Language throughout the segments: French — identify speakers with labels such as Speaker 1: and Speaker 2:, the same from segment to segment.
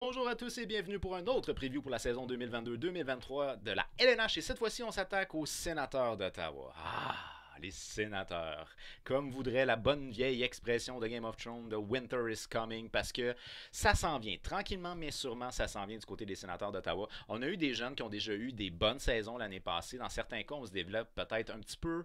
Speaker 1: Bonjour à tous et bienvenue pour un autre preview pour la saison 2022-2023 de la LNH. Et cette fois-ci, on s'attaque aux sénateurs d'Ottawa. Ah, les sénateurs. Comme voudrait la bonne vieille expression de Game of Thrones, The Winter is Coming, parce que ça s'en vient. Tranquillement, mais sûrement, ça s'en vient du côté des sénateurs d'Ottawa. On a eu des jeunes qui ont déjà eu des bonnes saisons l'année passée. Dans certains cas, on se développe peut-être un petit peu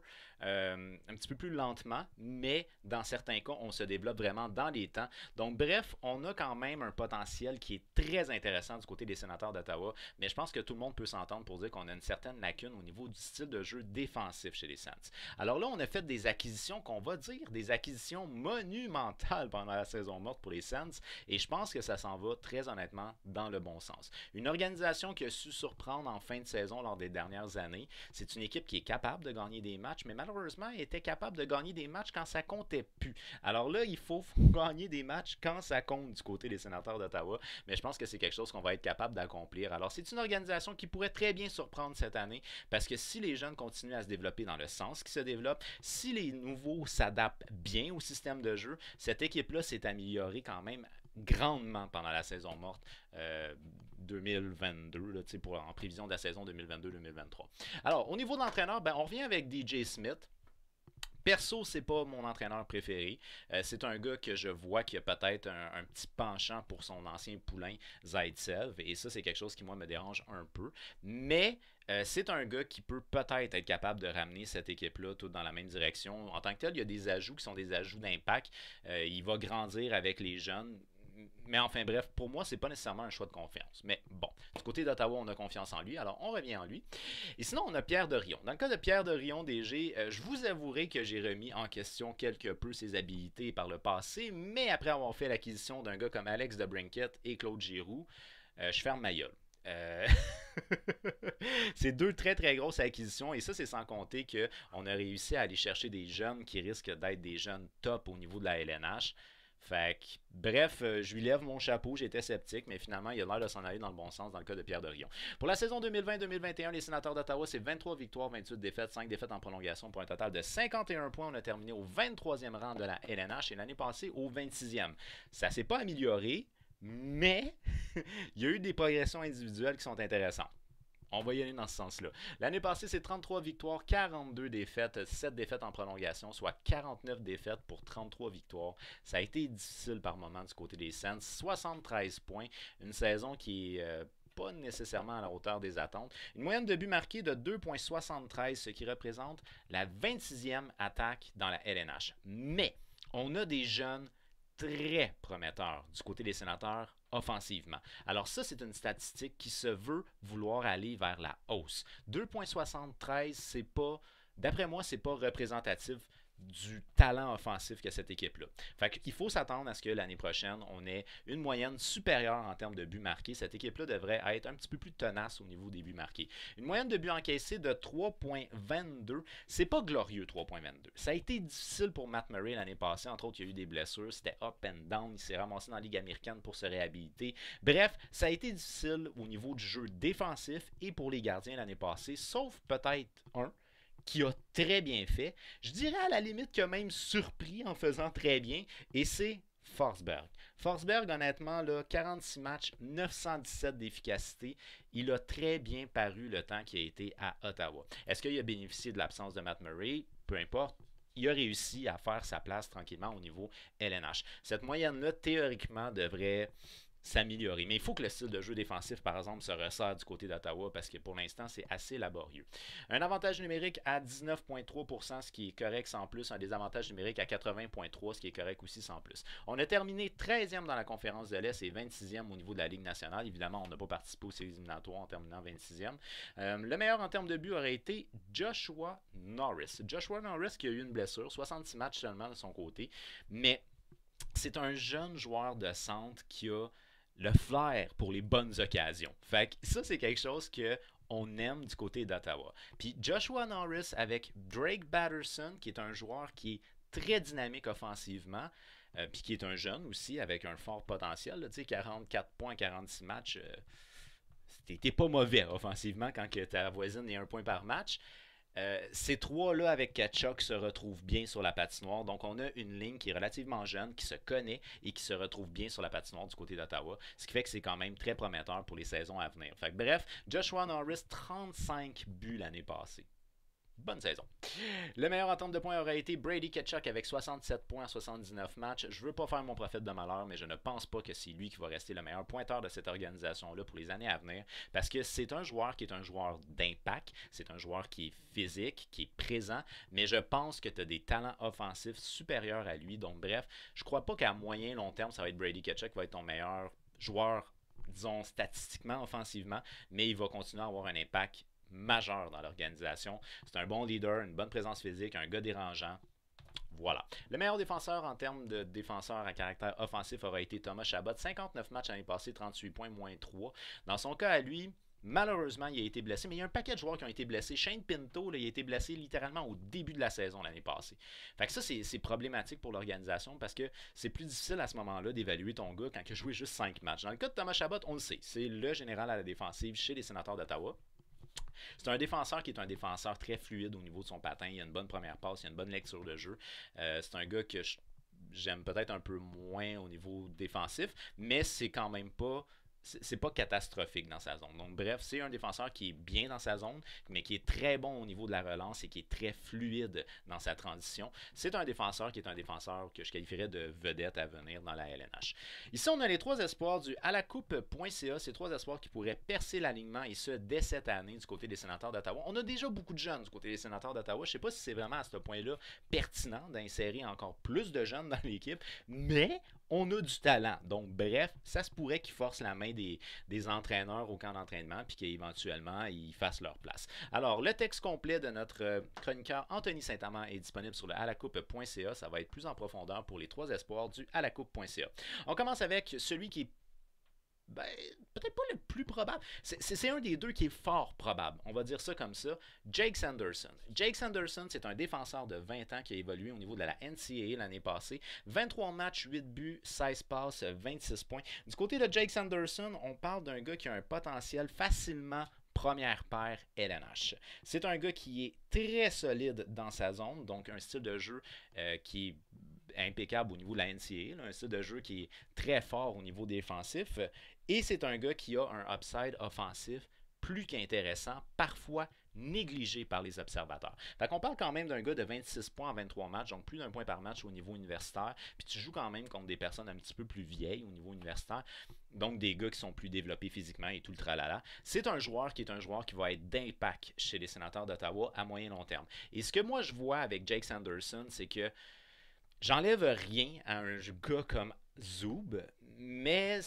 Speaker 1: plus lentement, mais dans certains cas, on se développe vraiment dans les temps. Donc, bref, on a quand même un potentiel qui est très intéressant du côté des sénateurs d'Ottawa, mais je pense que tout le monde peut s'entendre pour dire qu'on a une certaine lacune au niveau du style de jeu défensif chez les Saints. Alors là, on a fait des acquisitions qu'on va dire des acquisitions monumentales pendant la saison morte pour les Saints, et je pense que ça s'en va très honnêtement dans le bon sens. Une organisation qui a su surprendre en fin de saison lors des dernières années, c'est une équipe qui est capable de gagner des matchs, mais malheureusement, elle était capable de gagner des matchs quand ça comptait plus. Alors là, il faut gagner des matchs quand ça compte du côté des sénateurs d'Ottawa, mais je pense que c'est quelque chose qu'on va être capable d'accomplir. Alors c'est une organisation qui pourrait très bien surprendre cette année, parce que si les jeunes continuent à se développer dans le sens qui se développe, si les nouveaux s'adaptent bien au système de jeu, cette équipe-là s'est améliorée quand même grandement pendant la saison morte 2022, là, en prévision de la saison 2022-2023. Alors, au niveau de l'entraîneur, on revient avec DJ Smith. Perso, c'est pas mon entraîneur préféré. C'est un gars que je vois qui a peut-être un petit penchant pour son ancien poulain Zaitsev. Et ça, c'est quelque chose qui, moi, me dérange un peu. Mais c'est un gars qui peut peut-être être capable de ramener cette équipe-là toute dans la même direction. En tant que tel, il y a des ajouts qui sont des ajouts d'impact. Il va grandir avec les jeunes. Mais enfin bref, pour moi, c'est pas nécessairement un choix de confiance. Mais bon, du côté d'Ottawa, on a confiance en lui, alors on revient en lui. Et sinon, on a Pierre Dorion. Dans le cas de Pierre Dorion, DG, je vous avouerai que j'ai remis en question quelque peu ses habilités par le passé, mais après avoir fait l'acquisition d'un gars comme Alex DeBrincat et Claude Giroux, je ferme ma gueule. Euh, c'est deux très très grosses acquisitions et ça c'est sans compter qu'on a réussi à aller chercher des jeunes qui risquent d'être des jeunes top au niveau de la LNH. Fait que, bref, je lui lève mon chapeau, j'étais sceptique, mais finalement, il a l'air de s'en aller dans le bon sens dans le cas de Pierre Dorion. Pour la saison 2020-2021, les sénateurs d'Ottawa, c'est 23 victoires, 28 défaites, 5 défaites en prolongation pour un total de 51 points. On a terminé au 23e rang de la LNH et l'année passée au 26e. Ça s'est pas amélioré, mais il y a eu des progressions individuelles qui sont intéressantes. On va y aller dans ce sens-là. L'année passée, c'est 33 victoires, 42 défaites, 7 défaites en prolongation, soit 49 défaites pour 33 victoires. Ça a été difficile par moments du côté des Saints. 73 points, une saison qui est pas nécessairement à la hauteur des attentes. Une moyenne de buts marqués de 2,73, ce qui représente la 26e attaque dans la LNH. Mais on a des jeunes très prometteur du côté des sénateurs offensivement. Alors ça, c'est une statistique qui se veut vouloir aller vers la hausse. 2,73, c'est pas, d'après moi, c'est pas représentatif du talent offensif que cette équipe-là. Fait qu'il faut s'attendre à ce que l'année prochaine, on ait une moyenne supérieure en termes de buts marqués. Cette équipe-là devrait être un petit peu plus tenace au niveau des buts marqués. Une moyenne de buts encaissés de 3,22. C'est pas glorieux, 3,22. Ça a été difficile pour Matt Murray l'année passée. Entre autres, il y a eu des blessures. C'était up and down. Il s'est ramassé dans la Ligue américaine pour se réhabiliter. Bref, ça a été difficile au niveau du jeu défensif et pour les gardiens l'année passée, sauf peut-être un qui a très bien fait. Je dirais à la limite qu'il a même surpris en faisant très bien, et c'est Forsberg. Forsberg, honnêtement, là, 46 matchs, 917 d'efficacité. Il a très bien paru le temps qu'il a été à Ottawa. Est-ce qu'il a bénéficié de l'absence de Matt Murray? Peu importe. Il a réussi à faire sa place tranquillement au niveau LNH. Cette moyenne-là, théoriquement, devrait s'améliorer. Mais il faut que le style de jeu défensif, par exemple, se resserre du côté d'Ottawa parce que pour l'instant, c'est assez laborieux. Un avantage numérique à 19,3%, ce qui est correct sans plus. Un désavantage numérique à 80,3%, ce qui est correct aussi sans plus. On a terminé 13e dans la conférence de l'Est et 26e au niveau de la Ligue nationale. Évidemment, on n'a pas participé aux séries éliminatoires en terminant 26e. Le meilleur en termes de but aurait été Joshua Norris. Joshua Norris qui a eu une blessure, 66 matchs seulement de son côté, mais c'est un jeune joueur de centre qui a le flair pour les bonnes occasions. Fait que ça, c'est quelque chose que on aime du côté d'Ottawa. Puis Joshua Norris avec Drake Batterson, qui est un joueur qui est très dynamique offensivement, puis qui est un jeune aussi avec un fort potentiel, là, 44 points, 46 matchs, t'es pas mauvais offensivement quand ta voisine est un point par match. Ces trois-là avec Kachuk se retrouvent bien sur la patinoire. Donc, on a une ligne qui est relativement jeune, qui se connaît et qui se retrouve bien sur la patinoire du côté d'Ottawa. Ce qui fait que c'est quand même très prometteur pour les saisons à venir. Fait que, bref, Joshua Norris, 35 buts l'année passée. Bonne saison. Le meilleur entente de points aurait été Brady Tkachuk avec 67 points en 79 matchs. Je veux pas faire mon prophète de malheur, mais je ne pense pas que c'est lui qui va rester le meilleur pointeur de cette organisation-là pour les années à venir, parce que c'est un joueur qui est un joueur d'impact, c'est un joueur qui est physique, qui est présent, mais je pense que tu as des talents offensifs supérieurs à lui. Donc bref, je crois pas qu'à moyen long terme, ça va être Brady Tkachuk qui va être ton meilleur joueur, disons statistiquement, offensivement, mais il va continuer à avoir un impact majeur dans l'organisation. C'est un bon leader, une bonne présence physique, un gars dérangeant. Voilà. Le meilleur défenseur en termes de défenseur à caractère offensif aurait été Thomas Chabot. 59 matchs l'année passée, 38 points, moins 3. Dans son cas à lui, malheureusement, il a été blessé, mais il y a un paquet de joueurs qui ont été blessés. Shane Pinto, là, il a été blessé littéralement au début de la saison l'année passée. Fait que ça, c'est problématique pour l'organisation parce que c'est plus difficile à ce moment-là d'évaluer ton gars quand il a joué juste 5 matchs. Dans le cas de Thomas Chabot, on le sait, c'est le général à la défensive chez les Sénateurs d'Ottawa. C'est un défenseur qui est un défenseur très fluide au niveau de son patin. Il a une bonne première passe, il a une bonne lecture de jeu. C'est un gars que j'aime peut-être un peu moins au niveau défensif, mais c'est quand même pas. C'est pas catastrophique dans sa zone. Donc, bref, c'est un défenseur qui est bien dans sa zone, mais qui est très bon au niveau de la relance et qui est très fluide dans sa transition. C'est un défenseur qui est un défenseur que je qualifierais de vedette à venir dans la LNH. Ici, on a les trois espoirs du alacoupe.ca. Ces trois espoirs qui pourraient percer l'alignement, et ce, dès cette année, du côté des Sénateurs d'Ottawa. On a déjà beaucoup de jeunes du côté des Sénateurs d'Ottawa. Je ne sais pas si c'est vraiment à ce point-là pertinent d'insérer encore plus de jeunes dans l'équipe, mais on a du talent. Donc, bref, ça se pourrait qu'ils forcent la main des entraîneurs au camp d'entraînement puis qu'éventuellement, ils fassent leur place. Alors, le texte complet de notre chroniqueur Anthony Saint-Amand est disponible sur le alacoupe.ca. Ça va être plus en profondeur pour les trois espoirs du alacoupe.ca. On commence avec celui qui est peut-être pas le plus probable. C'est un des deux qui est fort probable. On va dire ça comme ça. Jake Sanderson. Jake Sanderson, c'est un défenseur de 20 ans qui a évolué au niveau de la NCAA l'année passée. 23 matchs, 8 buts, 16 passes, 26 points. Du côté de Jake Sanderson, on parle d'un gars qui a un potentiel facilement première paire LNH. C'est un gars qui est très solide dans sa zone, donc un style de jeu qui est impeccable au niveau de la NCAA, un style de jeu qui est très fort au niveau défensif. Et c'est un gars qui a un upside offensif plus qu'intéressant, parfois négligé par les observateurs. Fait qu'on parle quand même d'un gars de 26 points en 23 matchs, donc plus d'un point par match au niveau universitaire, puis tu joues quand même contre des personnes un petit peu plus vieilles au niveau universitaire, donc des gars qui sont plus développés physiquement et tout le tralala. C'est un joueur qui va être d'impact chez les Sénateurs d'Ottawa à moyen long terme. Et ce que moi je vois avec Jake Sanderson, c'est que j'enlève rien à un gars comme Zub, mais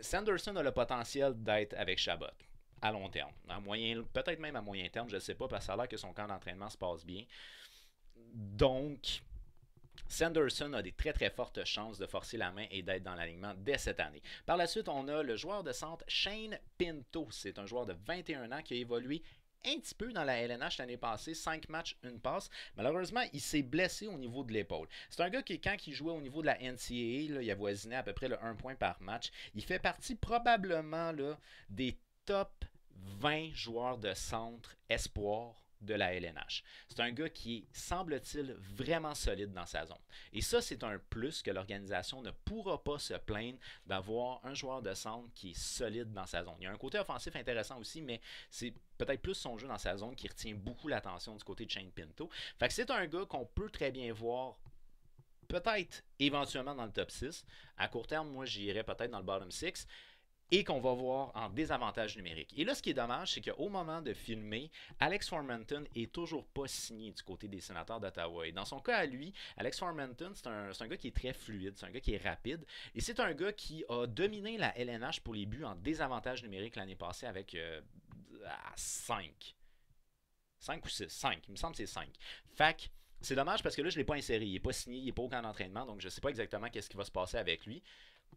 Speaker 1: Sanderson a le potentiel d'être avec Chabot à long terme. Peut-être même à moyen terme, je ne sais pas, parce que ça a l'air que son camp d'entraînement se passe bien. Donc, Sanderson a des très très fortes chances de forcer la main et d'être dans l'alignement dès cette année. Par la suite, on a le joueur de centre Shane Pinto. C'est un joueur de 21 ans qui a évolué un petit peu dans la LNH l'année passée, 5 matchs, 1 passe. Malheureusement, il s'est blessé au niveau de l'épaule. C'est un gars qui, quand il jouait au niveau de la NCAA, là, il avoisinait à peu près le 1 point par match. Il fait partie probablement là, des top 20 joueurs de centre espoir de la LNH. C'est un gars qui est, semble-t-il, vraiment solide dans sa zone. Et ça, c'est un plus que l'organisation ne pourra pas se plaindre d'avoir un joueur de centre qui est solide dans sa zone. Il y a un côté offensif intéressant aussi, mais c'est peut-être plus son jeu dans sa zone qui retient beaucoup l'attention du côté de Shane Pinto. Fait que c'est un gars qu'on peut très bien voir peut-être éventuellement dans le top 6. À court terme, moi, j'irais peut-être dans le bottom 6. Et qu'on va voir en désavantage numérique. Et là, ce qui est dommage, c'est qu'au moment de filmer, Alex Formenton est toujours pas signé du côté des Sénateurs d'Ottawa. Et dans son cas à lui, Alex Formenton, c'est un gars qui est très fluide, c'est un gars qui est rapide, et c'est un gars qui a dominé la LNH pour les buts en désavantage numérique l'année passée avec 5. 5 ou 6? 5. Il me semble que c'est 5. Fait que c'est dommage parce que là, je ne l'ai pas inséré. Il n'est pas signé, il n'est pas au camp d'entraînement, donc je ne sais pas exactement qu'est-ce qui va se passer avec lui.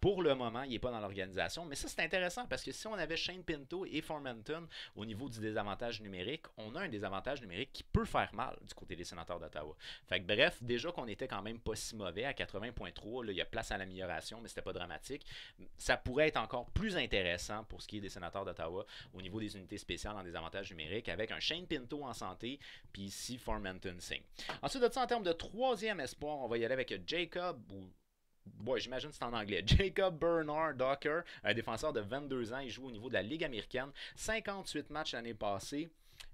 Speaker 1: Pour le moment, il n'est pas dans l'organisation, mais ça c'est intéressant parce que si on avait Shane Pinto et Formanton au niveau du désavantage numérique, on a un désavantage numérique qui peut faire mal du côté des sénateurs d'Ottawa. Fait que bref, déjà qu'on était quand même pas si mauvais à 80.3, il y a place à l'amélioration, mais c'était pas dramatique. Ça pourrait être encore plus intéressant pour ce qui est des sénateurs d'Ottawa au niveau des unités spéciales en désavantage numérique avec un Shane Pinto en santé, puis ici Formanton signe. Ensuite de ça, en termes de troisième espoir, on va y aller avec Jacob ou j'imagine que c'est en anglais. Jacob Bernard Docker, un défenseur de 22 ans. Il joue au niveau de la Ligue américaine. 58 matchs l'année passée.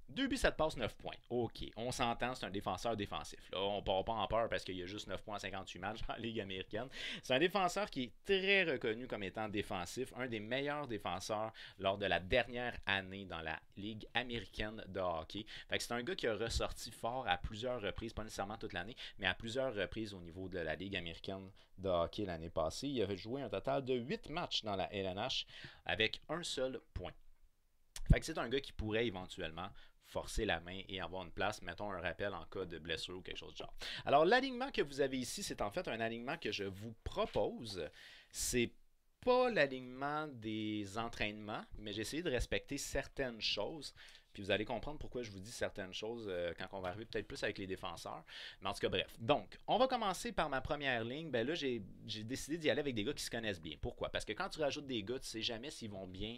Speaker 1: 2 buts, 7 passes, 9 points. OK, on s'entend, c'est un défenseur défensif. Là, on ne part pas en peur parce qu'il y a juste 9 points à 58 matchs en Ligue américaine. C'est un défenseur qui est très reconnu comme étant défensif, un des meilleurs défenseurs lors de la dernière année dans la Ligue américaine de hockey. Fait que c'est un gars qui a ressorti fort à plusieurs reprises, pas nécessairement toute l'année, mais à plusieurs reprises au niveau de la Ligue américaine de hockey l'année passée. Il avait joué un total de 8 matchs dans la LNH avec un seul point. Fait que c'est un gars qui pourrait éventuellement forcer la main et avoir une place, mettons un rappel en cas de blessure ou quelque chose de genre. Alors l'alignement que vous avez ici, c'est en fait un alignement que je vous propose. C'est pas l'alignement des entraînements, mais j'ai essayé de respecter certaines choses. Puis vous allez comprendre pourquoi je vous dis certaines choses quand on va arriver peut-être plus avec les défenseurs. Mais en tout cas, bref. Donc, on va commencer par ma première ligne. Ben là, j'ai décidé d'y aller avec des gars qui se connaissent bien. Pourquoi? Parce que quand tu rajoutes des gars, tu sais jamais s'ils vont bien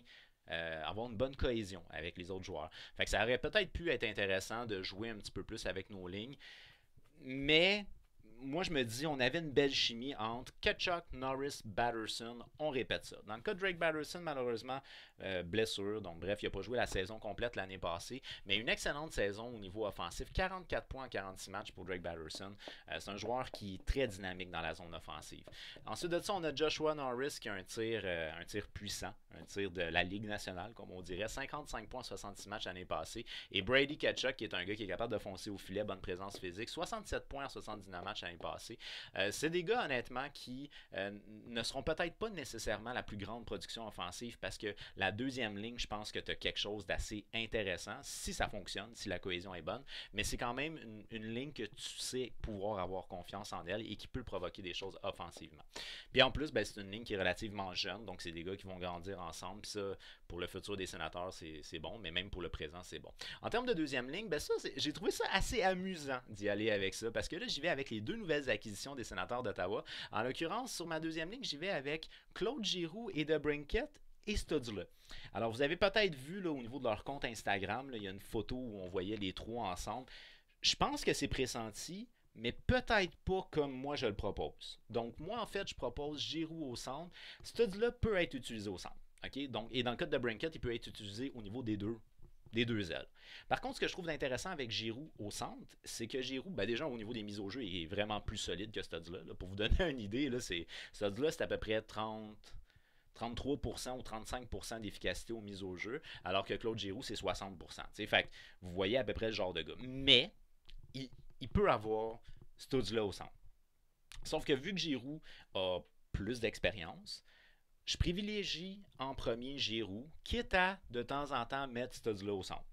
Speaker 1: avoir une bonne cohésion avec les autres joueurs. Fait que ça aurait peut-être pu être intéressant de jouer un petit peu plus avec nos lignes. Mais moi, je me dis, on avait une belle chimie entre Ketchuk, Norris, Batterson. On répète ça. Dans le cas de Drake Batterson, malheureusement, blessure. Donc, bref, il n'a pas joué la saison complète l'année passée. Mais une excellente saison au niveau offensif. 44 points en 46 matchs pour Drake Batterson. C'est un joueur qui est très dynamique dans la zone offensive. Ensuite de ça, on a Joshua Norris qui a un tir puissant. Un tir de la Ligue nationale, comme on dirait. 55 points en 66 matchs l'année passée. Et Brady Ketchuk, qui est un gars qui est capable de foncer au filet, bonne présence physique. 67 points en 79 matchs l'année passée. C'est des gars, honnêtement, qui ne seront peut-être pas nécessairement la plus grande production offensive parce que la deuxième ligne, je pense que tu as quelque chose d'assez intéressant si ça fonctionne, si la cohésion est bonne. Mais c'est quand même une ligne que tu sais pouvoir avoir confiance en elle et qui peut provoquer des choses offensivement. Puis en plus, ben, c'est une ligne qui est relativement jeune, donc c'est des gars qui vont grandir ensemble. Puis ça, pour le futur des sénateurs, c'est bon, mais même pour le présent, c'est bon. En termes de deuxième ligne, ben ça, j'ai trouvé ça assez amusant d'y aller avec ça parce que là, j'y vais avec les deux nouvelles acquisitions des sénateurs d'Ottawa. En l'occurrence, sur ma deuxième ligne, j'y vais avec Claude Giroux et DeBrincat et Studzla. Alors, vous avez peut-être vu là, au niveau de leur compte Instagram, là, il y a une photo où on voyait les trois ensemble. Je pense que c'est pressenti, mais peut-être pas comme moi je le propose. Donc, moi, en fait, je propose Giroux au centre. Studzla peut être utilisé au centre. Okay? Donc, et dans le cas de DeBrincat, il peut être utilisé au niveau des deux ailes. Par contre, ce que je trouve intéressant avec Giroux au centre, c'est que Giroux, ben déjà au niveau des mises au jeu, il est vraiment plus solide que Studzla. Pour vous donner une idée, Studzla, c'est à peu près 33% ou 35% d'efficacité aux mises au jeu, alors que Claude Giroux, c'est 60%. Fait que vous voyez à peu près le genre de gars. Mais, il peut avoir Studzla au centre. Sauf que vu que Giroux a plus d'expérience, je privilégie en premier Giroux, quitte à de temps en temps mettre Studzla au centre.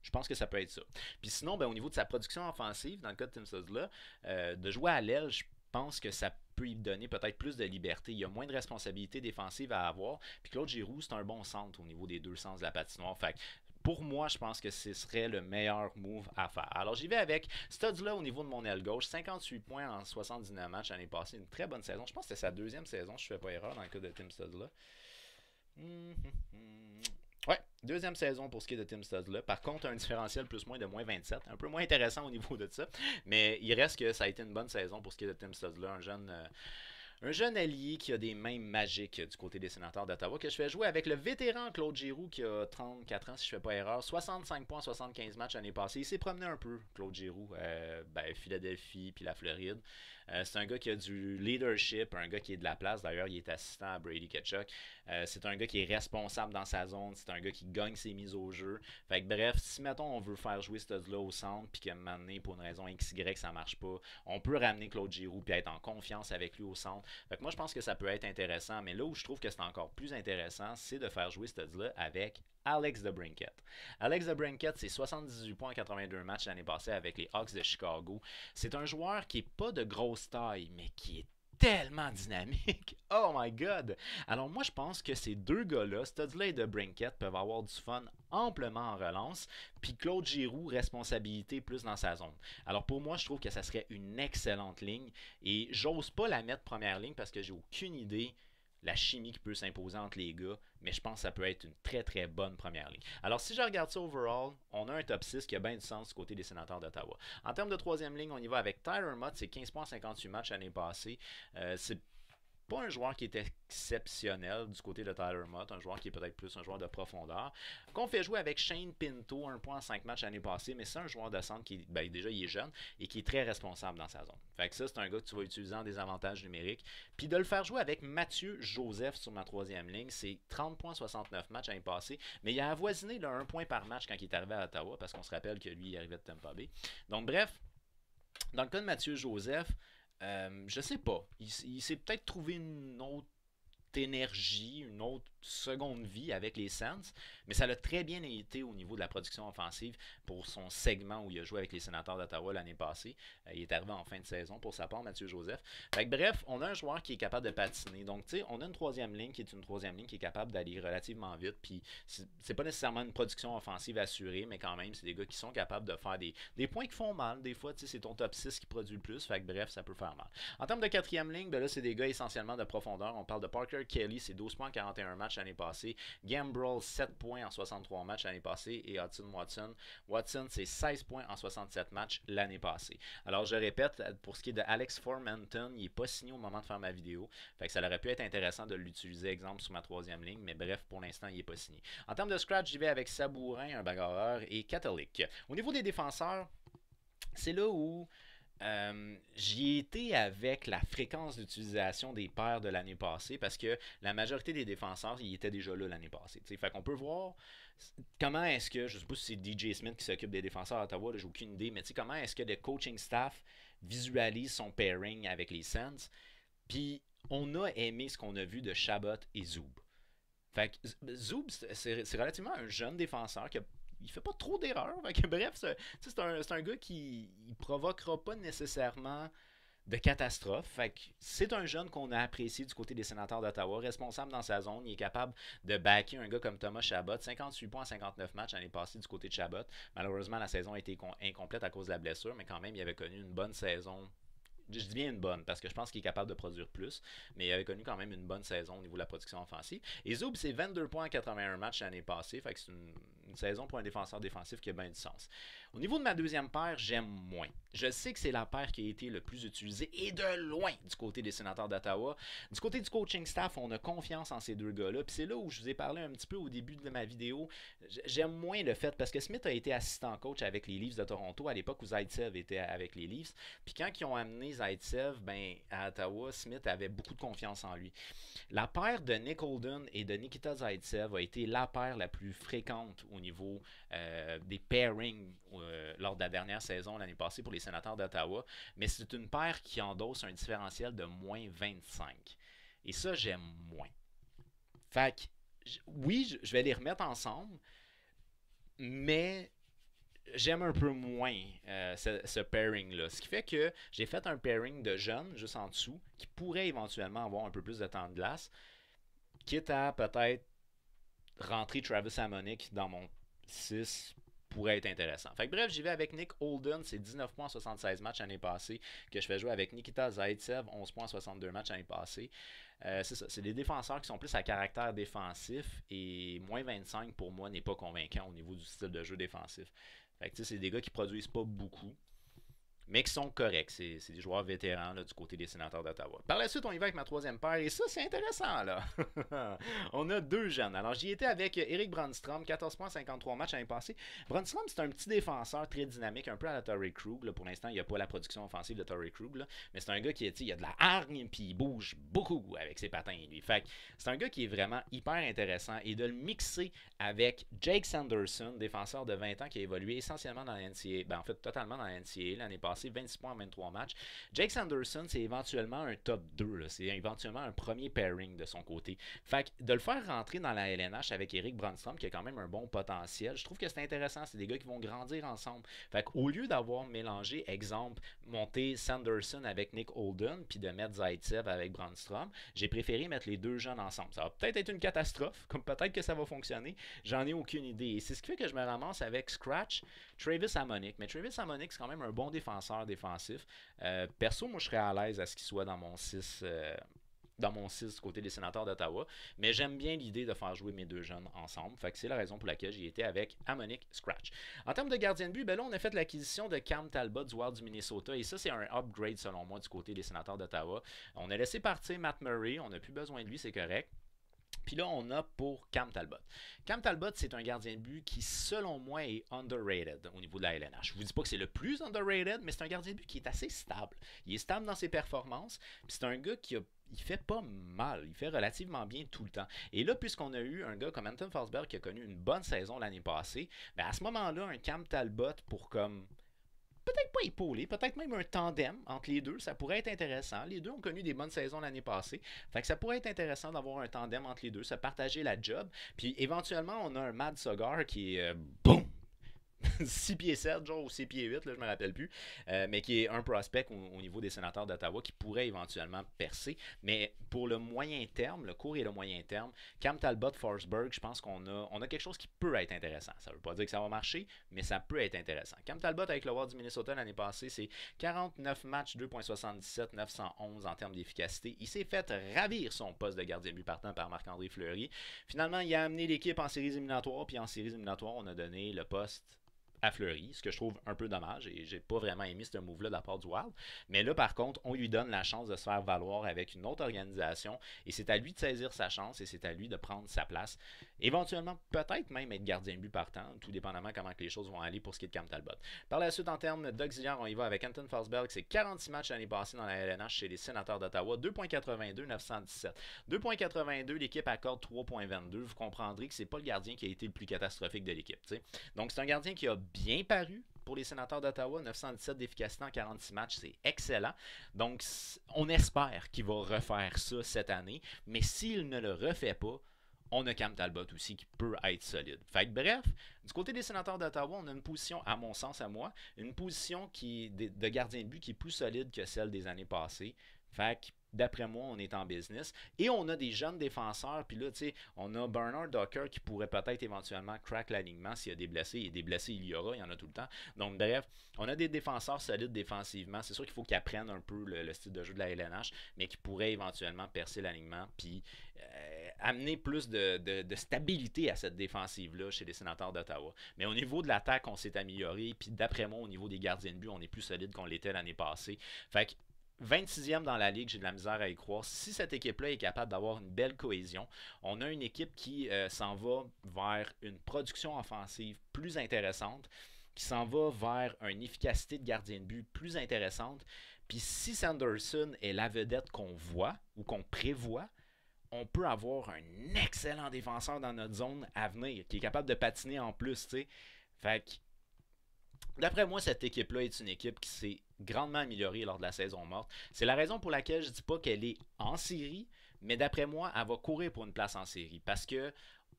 Speaker 1: Je pense que ça peut être ça. Puis sinon, ben, au niveau de sa production offensive, dans le cas de Tim Studzla, de jouer à l'aile, je pense que ça peut lui donner peut-être plus de liberté. Il y a moins de responsabilités défensives à avoir. Puis Claude Giroux, c'est un bon centre au niveau des deux sens de la patinoire. Fait que pour moi, je pense que ce serait le meilleur move à faire. Alors, j'y vais avec Studzla au niveau de mon aile gauche. 58 points en 79 matchs l'année passée. Une très bonne saison. Je pense que c'était sa deuxième saison, je ne fais pas erreur dans le cas de Tim Studzla. Ouais, deuxième saison pour ce qui est de Tim Studzla. Par contre, un différentiel plus-moins de moins 27. Un peu moins intéressant au niveau de ça. Mais il reste que ça a été une bonne saison pour ce qui est de Tim Studzla. Un jeune allié qui a des mains magiques du côté des sénateurs d'Ottawa que je fais jouer avec le vétéran Claude Giroux qui a 34 ans si je ne fais pas erreur. 65 points, 75 matchs l'année passée. Il s'est promené un peu, Claude Giroux, Philadelphie puis la Floride. C'est un gars qui a du leadership, un gars qui est de la place. D'ailleurs, il est assistant à Brady Ketchuk. C'est un gars qui est responsable dans sa zone. C'est un gars qui gagne ses mises au jeu. Fait que bref, si mettons on veut faire jouer Studzla au centre puis qu'à un moment donné, pour une raison XY, ça marche pas, on peut ramener Claude Giroux puis être en confiance avec lui au centre. Fait que moi, je pense que ça peut être intéressant. Mais là où je trouve que c'est encore plus intéressant, c'est de faire jouer Studzla avec Alex DeBrincat. Alex DeBrincat, c'est 78 points en 82 matchs l'année passée avec les Hawks de Chicago. C'est un joueur qui n'est pas de grosse taille, mais qui est tellement dynamique. Oh my god! Alors moi je pense que ces deux gars-là, Studley et DeBrincat, peuvent avoir du fun amplement en relance, puis Claude Giroux, responsabilité plus dans sa zone. Alors pour moi, je trouve que ça serait une excellente ligne, et j'ose pas la mettre première ligne parce que j'ai aucune idée la chimie qui peut s'imposer entre les gars, mais je pense que ça peut être une très très bonne première ligne. Alors si je regarde ça overall, on a un top 6 qui a bien du sens du côté des Sénateurs d'Ottawa. En termes de troisième ligne, on y va avec Tyler Mott, c'est 15 points en 58 matchs l'année passée. C'est pas un joueur qui est exceptionnel du côté de Tyler Mott, un joueur qui est peut-être plus un joueur de profondeur. Qu'on fait jouer avec Shane Pinto, 1 point en 5 matchs l'année passée, mais c'est un joueur de centre qui, ben, déjà, il est jeune et qui est très responsable dans sa zone. Fait que ça, c'est un gars que tu vas utiliser en désavantage numérique. Puis de le faire jouer avec Mathieu Joseph sur ma troisième ligne, c'est 30 points 69 matchs l'année passée, mais il a avoisiné le 1 point par match quand il est arrivé à Ottawa, parce qu'on se rappelle que lui, il arrivait de Tampa Bay. Donc bref, dans le cas de Mathieu Joseph, je sais pas. Il s'est peut-être trouvé une autre énergie, une autre seconde vie avec les Sens, mais ça l'a très bien été au niveau de la production offensive pour son segment où il a joué avec les Sénateurs d'Ottawa l'année passée. Il est arrivé en fin de saison pour sa part, Mathieu Joseph. Fait que, bref, on a un joueur qui est capable de patiner. Donc, tu sais, on a une troisième ligne qui est une troisième ligne qui est capable d'aller relativement vite. Puis, c'est pas nécessairement une production offensive assurée, mais quand même, c'est des gars qui sont capables de faire des points qui font mal. Des fois, tu sais, c'est ton top 6 qui produit le plus. Fait que, bref, ça peut faire mal. En termes de quatrième ligne, ben là, c'est des gars essentiellement de profondeur. On parle de Parker Kelly, c'est 12 points en 41 matchs l'année passée. Gambrell, 7 points en 63 matchs l'année passée. Et Hudson Watson. Watson, c'est 16 points en 67 matchs l'année passée. Alors, je répète, pour ce qui est de Alex Formanton, il n'est pas signé au moment de faire ma vidéo. Fait que ça aurait pu être intéressant de l'utiliser, exemple, sur ma troisième ligne. Mais bref, pour l'instant, il n'est pas signé. En termes de scratch, j'y vais avec Sabourin, un bagarreur, et Catholic. Au niveau des défenseurs, c'est là où j'y ai été avec la fréquence d'utilisation des paires de l'année passée parce que la majorité des défenseurs, ils étaient déjà là l'année passée. T'sais. Fait qu'on peut voir comment est-ce que, je sais pas si c'est DJ Smith qui s'occupe des défenseurs à Ottawa, j'ai aucune idée, mais comment est-ce que le coaching staff visualise son pairing avec les Sens. Puis on a aimé ce qu'on a vu de Chabot et Zoub. Fait que Zoub, c'est relativement un jeune défenseur qui a il fait pas trop d'erreurs. Bref, c'est un gars qui ne provoquera pas nécessairement de catastrophe. C'est un jeune qu'on a apprécié du côté des Sénateurs d'Ottawa, responsable dans sa zone. Il est capable de backer un gars comme Thomas Chabot. 58 points en 59 matchs l'année passée du côté de Chabot. Malheureusement, la saison a été incomplète à cause de la blessure, mais quand même, il avait connu une bonne saison. Je dis bien une bonne, parce que je pense qu'il est capable de produire plus, mais il avait connu quand même une bonne saison au niveau de la production offensive. Et Zoub, c'est 22 points en 81 matchs l'année passée, fait que c'est une saison pour un défenseur défensif qui a bien du sens. Au niveau de ma deuxième paire, j'aime moins. Je sais que c'est la paire qui a été le plus utilisée, et de loin, du côté des Sénateurs d'Ottawa. Du côté du coaching staff, on a confiance en ces deux gars-là, puis c'est là où je vous ai parlé un petit peu au début de ma vidéo. J'aime moins le fait, parce que Smith a été assistant coach avec les Leafs de Toronto à l'époque où Zaitsev était avec les Leafs, puis quand ils ont amené Zaitsev, ben, à Ottawa, Smith avait beaucoup de confiance en lui. La paire de Nick Holden et de Nikita Zaitsev a été la paire la plus fréquente au niveau des pairings lors de la dernière saison l'année passée pour les Sénateurs d'Ottawa, mais c'est une paire qui endosse un différentiel de moins 25. Et ça, j'aime moins. Fait que, oui, je vais les remettre ensemble, mais j'aime un peu moins ce pairing-là. Ce qui fait que j'ai fait un pairing de jeunes juste en dessous qui pourrait éventuellement avoir un peu plus de temps de glace, quitte à peut-être rentrer Travis Hamonic dans mon 6 pourrait être intéressant. Fait que bref, j'y vais avec Nick Holden, c'est 19 points en 76 matchs l'année passée, que je fais jouer avec Nikita Zaitsev, 11 points en 62 matchs l'année passée. C'est ça, c'est des défenseurs qui sont plus à caractère défensif, et moins 25 pour moi n'est pas convaincant au niveau du style de jeu défensif. Fait que c'est des gars qui produisent pas beaucoup, mais qui sont corrects. C'est des joueurs vétérans là, du côté des Sénateurs d'Ottawa. Par la suite, on y va avec ma troisième paire. Et ça, c'est intéressant, là. On a deux jeunes. Alors, j'y étais avec Eric Brandstrom, 14 points, 53 matchs l'année passée. Brandstrom, c'est un petit défenseur très dynamique, un peu à la Torrey Krug. Là. Pour l'instant, il n'y a pas la production offensive de Torrey Krug. Là. Mais c'est un gars qui il a de la hargne, puis il bouge beaucoup avec ses patins, lui. Fait que c'est un gars qui est vraiment hyper intéressant. Et de le mixer avec Jake Sanderson, défenseur de 20 ans qui a évolué essentiellement dans la NCAA. Ben, en fait, totalement dans la NCAA l'année passée. passée, 26 points en 23 matchs. Jake Sanderson, c'est éventuellement un top 2, là. C'est éventuellement un premier pairing de son côté. Fait que de le faire rentrer dans la LNH avec Eric Brandstrom, qui a quand même un bon potentiel, je trouve que c'est intéressant. C'est des gars qui vont grandir ensemble. Fait qu'au lieu d'avoir mélangé, exemple, monter Sanderson avec Nick Holden, puis de mettre Zaitsev avec Brandstrom, j'ai préféré mettre les deux jeunes ensemble. Ça va peut-être être une catastrophe, comme peut-être que ça va fonctionner. J'en ai aucune idée. Et c'est ce qui fait que je me ramasse avec Scratch, Travis Hamonic. Mais Travis Hamonic, c'est quand même un bon défenseur défensif. Perso, moi, je serais à l'aise à ce qu'il soit dans mon 6. Dans mon 6 du côté des Sénateurs d'Ottawa, mais j'aime bien l'idée de faire jouer mes deux jeunes ensemble. Fait que c'est la raison pour laquelle j'ai été avec Hamonic Scratch. En termes de gardien de but, ben là, on a fait l'acquisition de Cam Talbot du Wild du Minnesota, et ça, c'est un upgrade selon moi du côté des Sénateurs d'Ottawa. On a laissé partir Matt Murray, on n'a plus besoin de lui, c'est correct. Puis là, on a pour Cam Talbot. Cam Talbot, c'est un gardien de but qui, selon moi, est underrated au niveau de la LNH. Je ne vous dis pas que c'est le plus underrated, mais c'est un gardien de but qui est assez stable. Il est stable dans ses performances. Puis c'est un gars il fait pas mal, il fait relativement bien tout le temps. Et là, puisqu'on a eu un gars comme Anton Forsberg qui a connu une bonne saison l'année passée, ben à ce moment-là, un Cam Talbot pour comme peut-être pas épaulé, peut-être même un tandem entre les deux, ça pourrait être intéressant. Les deux ont connu des bonnes saisons l'année passée, fait que ça pourrait être intéressant d'avoir un tandem entre les deux, se partager la job. Puis éventuellement, on a un Mad Sogar qui est boum! 6 pieds 7, genre, ou 6 pieds 8, là, je me rappelle plus, mais qui est un prospect au niveau des Sénateurs d'Ottawa qui pourrait éventuellement percer. Mais pour le moyen terme, le court et le moyen terme, Cam Talbot, Forsberg, je pense qu'on a quelque chose qui peut être intéressant. Ça ne veut pas dire que ça va marcher, mais ça peut être intéressant. Cam Talbot avec le Wild du Minnesota l'année passée, c'est 49 matchs, 2,77, 911 en termes d'efficacité. Il s'est fait ravir son poste de gardien de but partant par Marc-André Fleury. Finalement, il a amené l'équipe en séries éliminatoires, puis en séries éliminatoires, on a donné le poste à Fleury, ce que je trouve un peu dommage, et j'ai pas vraiment aimé ce move-là de la part du Wild. Mais là, par contre, on lui donne la chance de se faire valoir avec une autre organisation, et c'est à lui de saisir sa chance, et c'est à lui de prendre sa place. Éventuellement, peut-être même être gardien de but partant, tout dépendamment comment que les choses vont aller pour ce qui est de Cam Talbot. Par la suite, en termes d'auxiliaire, on y va avec Anton Forsberg, c'est 46 matchs l'année passée dans la LNH chez les Sénateurs d'Ottawa, 2,82, 917. 2,82, l'équipe accorde 3,22. Vous comprendrez que c'est pas le gardien qui a été le plus catastrophique de l'équipe. T'sais. Donc, c'est un gardien qui a bien paru pour les Sénateurs d'Ottawa, 917 d'efficacité en 46 matchs, c'est excellent. Donc, on espère qu'il va refaire ça cette année, mais s'il ne le refait pas, on a Cam Talbot aussi qui peut être solide. Fait que bref, du côté des Sénateurs d'Ottawa, on a une position, à mon sens, à moi, une position de gardien de but qui est plus solide que celle des années passées. Fait que d'après moi, on est en business. Et on a des jeunes défenseurs. Puis là, tu sais, on a Bernard Docker qui pourrait peut-être éventuellement crack l'alignement s'il y a des blessés. Et des blessés, il y aura, il y en a tout le temps. Donc, bref, on a des défenseurs solides défensivement. C'est sûr qu'il faut qu'ils apprennent un peu le style de jeu de la LNH, mais qui pourraient éventuellement percer l'alignement. Puis amener plus de stabilité à cette défensive-là chez les Sénateurs d'Ottawa. Mais au niveau de l'attaque, on s'est amélioré. Puis d'après moi, au niveau des gardiens de but, on est plus solide qu'on l'était l'année passée. Fait que 26e dans la ligue, j'ai de la misère à y croire. Si cette équipe-là est capable d'avoir une belle cohésion, on a une équipe qui s'en va vers une production offensive plus intéressante, qui s'en va vers une efficacité de gardien de but plus intéressante. Puis si Sanderson est la vedette qu'on voit ou qu'on prévoit, on peut avoir un excellent défenseur dans notre zone à venir, qui est capable de patiner en plus, tu sais. Fait que d'après moi, cette équipe-là est une équipe qui s'est grandement améliorée lors de la saison morte. C'est la raison pour laquelle je ne dis pas qu'elle est en série, mais d'après moi, elle va courir pour une place en série. Parce que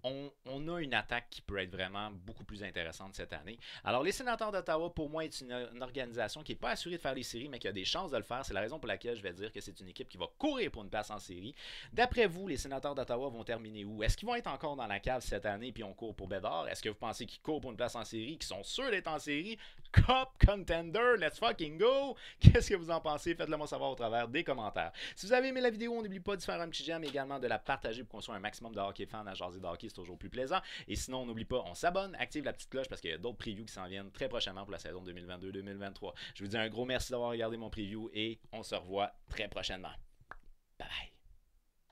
Speaker 1: on a une attaque qui peut être vraiment beaucoup plus intéressante cette année. Alors, les Sénateurs d'Ottawa, pour moi, est une organisation qui n'est pas assurée de faire les séries, mais qui a des chances de le faire. C'est la raison pour laquelle je vais dire que c'est une équipe qui va courir pour une place en série. D'après vous, les Sénateurs d'Ottawa vont terminer où? Est-ce qu'ils vont être encore dans la cave cette année puis on court pour Bédard? Est-ce que vous pensez qu'ils courent pour une place en série, qu'ils sont sûrs d'être en série? Cup Contender, let's fucking go! Qu'est-ce que vous en pensez? Faites-le moi savoir au travers des commentaires. Si vous avez aimé la vidéo, n'oubliez pas de faire un petit j'aime et également de la partager pour qu'on soit un maximum de hockey fans à jaser de hockey, c'est toujours plus plaisant. Et sinon, n'oublie pas, on s'abonne, active la petite cloche parce qu'il y a d'autres previews qui s'en viennent très prochainement pour la saison 2022-2023. Je vous dis un gros merci d'avoir regardé mon preview et on se revoit très prochainement.